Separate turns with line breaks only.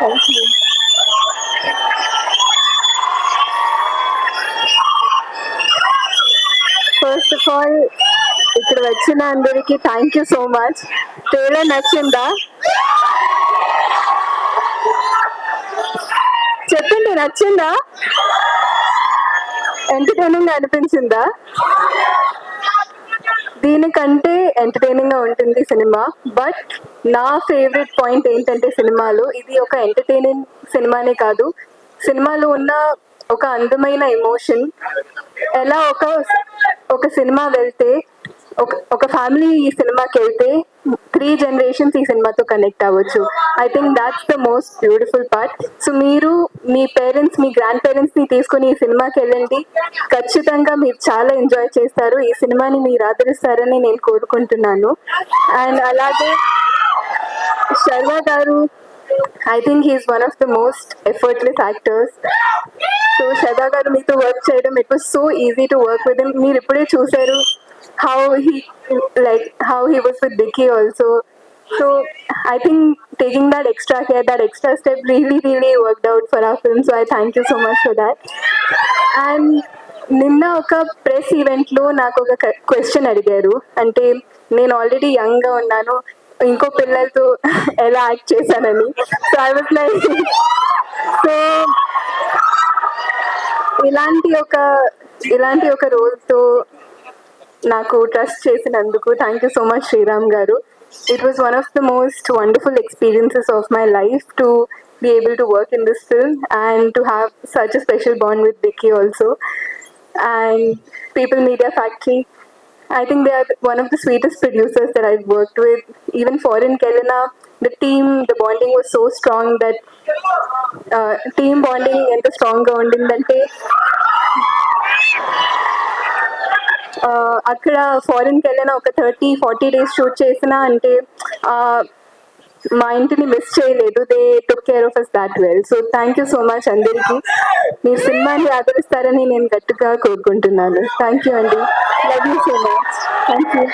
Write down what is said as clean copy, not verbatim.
Thank you. First of all ఇక్కడ వచ్చిన అందరికి thank you so much. Trailer నచ్చిందా? చెప్పండి, నచ్చిందా? ఎంటర్టైనింగ్ అనిపించిందా? దీనికంటే ఎంటర్టైనింగ్ గా ఉంటుంది సినిమా. బట్ నా ఫేవరెట్ పాయింట్ ఏంటంటే సినిమాలో ఇది ఒక ఎంటర్టైనింగ్ సినిమానే కాదు, సినిమాలో ఉన్న ఒక అందమైన ఎమోషన్. ఎలా ఒక సినిమా వెళ్తే ఒక ఫ్యామిలీ ఈ సినిమాకి వెళ్తే 3 generations ఈ సినిమాతో కనెక్ట్ అవ్వచ్చు. I think that's the most beautiful part. So మీరు మీ పేరెంట్స్, మీ గ్రాండ్ పేరెంట్స్ ని తీసుకుని ఈ సినిమాకి వెళ్ళండి. ఖచ్చితంగా మీరు చాలా ఎంజాయ్ చేస్తారు. ఈ సినిమాని మీరు ఆదరిస్తారని నేను కోరుకుంటున్నాను. అండ్ అలాగే శర్వా గారు, I think he is one of the most effortless actors. So Sharwa గారు మీతో వర్క్ చేయడం, it was so easy to work with him. మీరు ఇప్పుడే చూసారు how he was with Dicky also. So I think taking that extra care, that extra step really worked out for our film. So I thank you so much for that. And నిన్న ఒక press event లో నాకు ఒక question అడిగారు. అంటే నేను already young గా ఉన్నాను, ఇంకో పిల్లలతో ఎలా యాక్ట్ చేశానని. So I was like, so ఇలాంటి ఒక రోల్తో నాకు ట్రస్ట్ చేసినందుకు thank you so much Sriram గారు. It was one of the most wonderful experiences of my life to be able to work in this film and to have such a special bond with Dicky also. And People Media Factory, I think they are one of the sweetest producers that I've worked with. Even Foreign Kelena, the team, the bonding was so strong that team bonding ఎంత స్ట్రాంగ్గా ఉండిందంటే అక్కడ ఫారిన్కి వెళ్ళిన ఒక 30-40 days shoot చేసిన అంటే మా ఇంటిని miss చేయలేదు. They took care of us that well. So thank you so much అందరికీ. మీరు సినిమాని ఆదరిస్తారని నేను గట్టిగా కోరుకుంటున్నాను. థ్యాంక్ యూ అండి. Love you so much. Thank you.